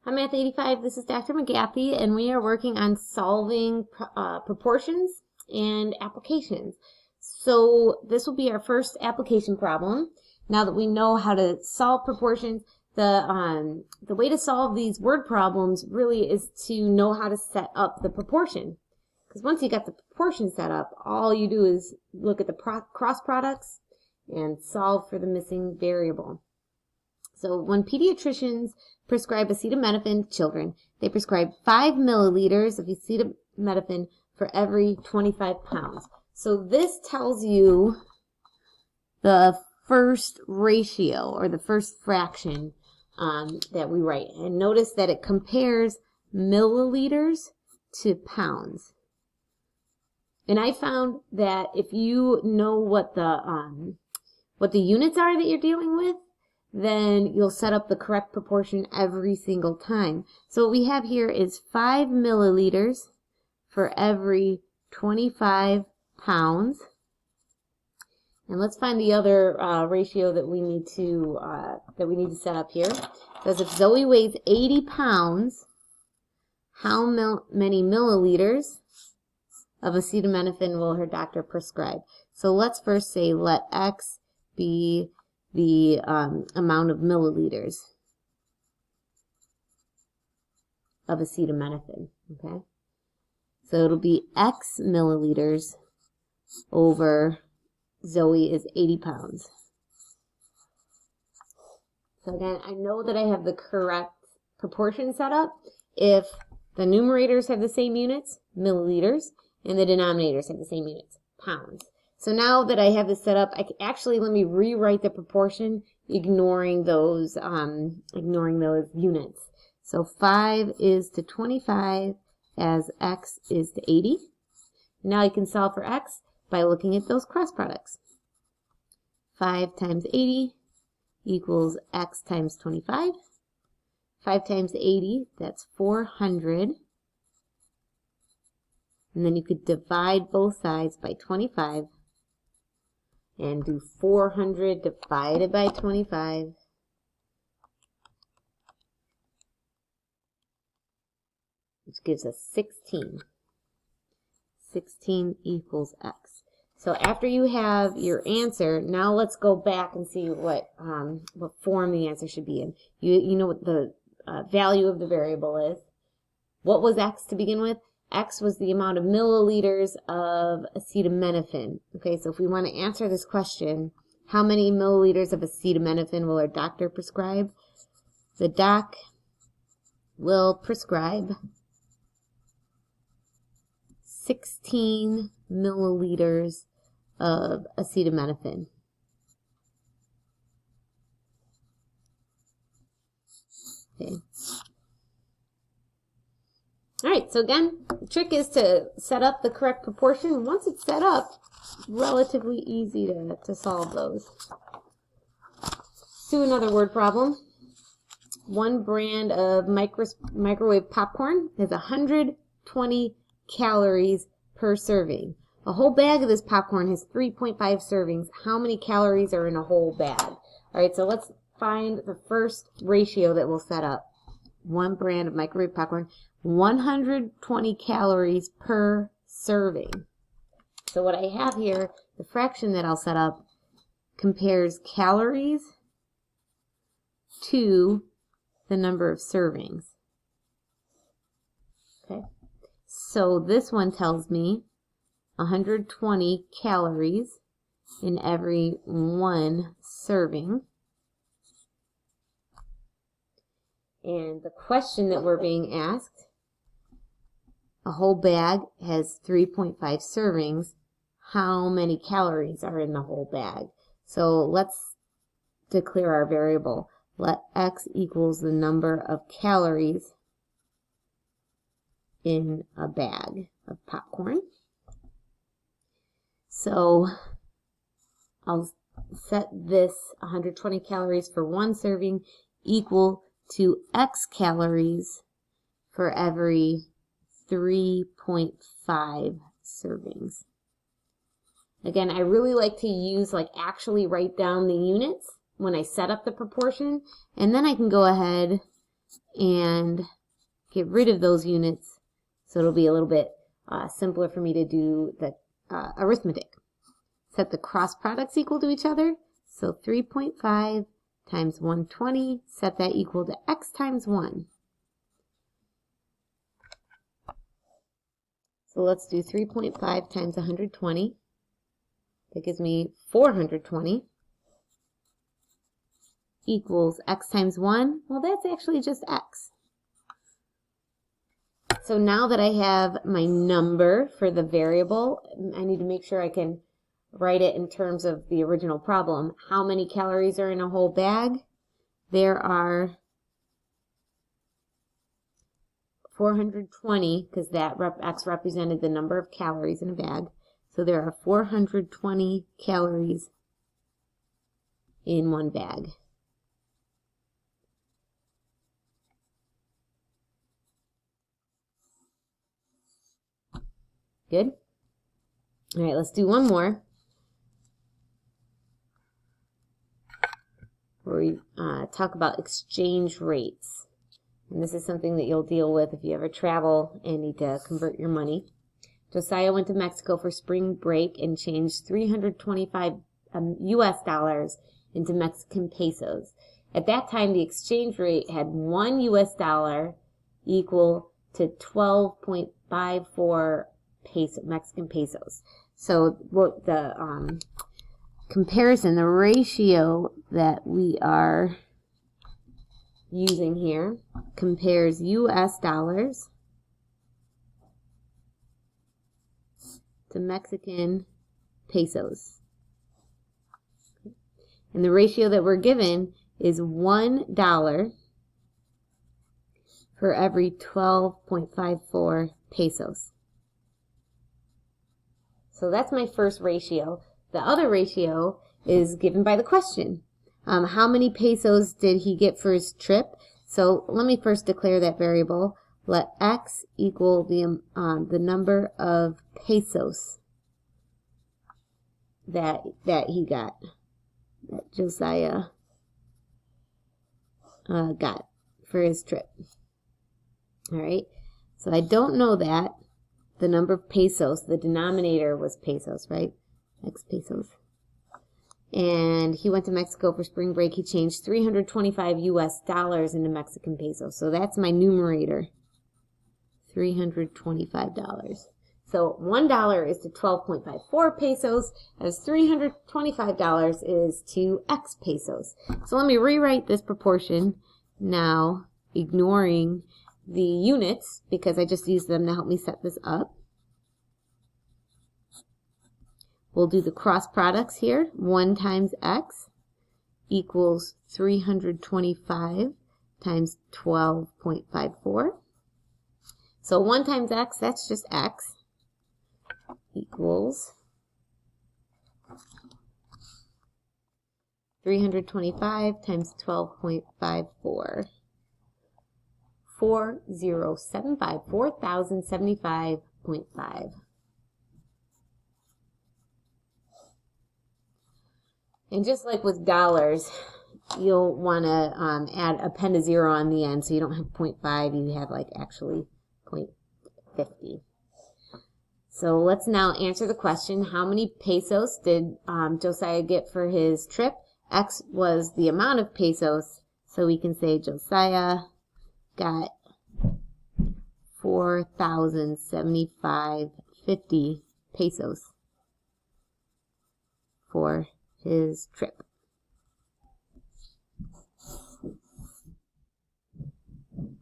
Hi, Math 85. This is Dr. McGaffey, and we are working on solving proportions and applications. So this will be our first application problem. Now that we know how to solve proportions, the way to solve these word problems really is to know how to set up the proportion. Because once you got the proportion set up, all you do is look at the cross products and solve for the missing variable. So when pediatricians prescribe acetaminophen to children, they prescribe 5 milliliters of acetaminophen for every 25 pounds. So this tells you the first ratio or the first fraction that we write. And notice that it compares milliliters to pounds. And I found that if you know what the units are that you're dealing with, then you'll set up the correct proportion every single time. So what we have here is 5 milliliters for every 25 pounds. And let's find the other ratio that we need to set up here. Because if Zoe weighs 80 pounds, how many milliliters of acetaminophen will her doctor prescribe? So let's first say let X be the amount of milliliters of acetaminophen, okay? So it'll be X milliliters over Zoe is 80 pounds. So again, I know that I have the correct proportion set up if the numerators have the same units, milliliters, and the denominators have the same units, pounds. So now that I have this set up, let me rewrite the proportion, ignoring those units. So 5 is to 25 as X is to 80. Now I can solve for X by looking at those cross products. 5 times 80 equals X times 25. 5 times 80, that's 400. And then you could divide both sides by 25. And do 400 divided by 25. Which gives us 16. 16 equals X. So after you have your answer, now let's go back and see what form the answer should be in. You know what the value of the variable is. What was X to begin with? X was the amount of milliliters of acetaminophen. Okay, so if we want to answer this question, how many milliliters of acetaminophen will our doctor prescribe? The doc will prescribe 16 milliliters of acetaminophen. Okay. All right, so again, the trick is to set up the correct proportion. Once it's set up, it's relatively easy to solve those. Let's do another word problem. One brand of microwave popcorn has 120 calories per serving. A whole bag of this popcorn has 3.5 servings. How many calories are in a whole bag? All right, so let's find the first ratio that we'll set up. One brand of microwave popcorn, 120 calories per serving. So what I have here, the fraction that I'll set up compares calories to the number of servings. Okay, so this one tells me 120 calories in every one serving. And the question that we're being asked, a whole bag has 3.5 servings. How many calories are in the whole bag? So let's declare our variable. Let X equals the number of calories in a bag of popcorn. So I'll set this 120 calories for one serving equal to X calories for every 3.5 servings. Again, I really like to actually write down the units when I set up the proportion, and then I can go ahead and get rid of those units so it'll be a little bit simpler for me to do the arithmetic. Set the cross products equal to each other. So 3.5 times 120, set that equal to x times 1. So let's do 3.5 times 120. That gives me 420 equals x times 1. Well, that's actually just x. So now that I have my number for the variable, I need to make sure I can write it in terms of the original problem. How many calories are in a whole bag? There are 420, because that x represented the number of calories in a bag. So there are 420 calories in one bag. Good? All right, let's do one more, where we talk about exchange rates. And this is something that you'll deal with if you ever travel and need to convert your money. Josiah went to Mexico for spring break and changed 325 US dollars into Mexican pesos. At that time, the exchange rate had 1 US dollar equal to 12.54 Mexican pesos. So what the comparison, the ratio that we are using here compares US dollars to Mexican pesos. And the ratio that we're given is $1 for every 12.54 pesos. So that's my first ratio. The other ratio is given by the question. How many pesos did he get for his trip? So let me first declare that variable. Let x equal the number of pesos that he got, that Josiah got for his trip. All right. So I don't know that. The number of pesos, the denominator was pesos, right? X pesos. And he went to Mexico for spring break. He changed 325 US dollars into Mexican pesos. So that's my numerator, $325. So $1 is to 12.54 pesos, as $325 is to X pesos. So let me rewrite this proportion now, ignoring the units, because I just used them to help me set this up. We'll do the cross products here. 1 times x equals 325 times 12.54. So 1 times x, that's just x, equals 325 times 12.54. 4075, And just like with dollars, you'll want to append a 0 on the end, so you don't have 0.5, you have like actually 0.50. So let's now answer the question, how many pesos did Josiah get for his trip? X was the amount of pesos, so we can say Josiah got 4,075.50 pesos for his trip.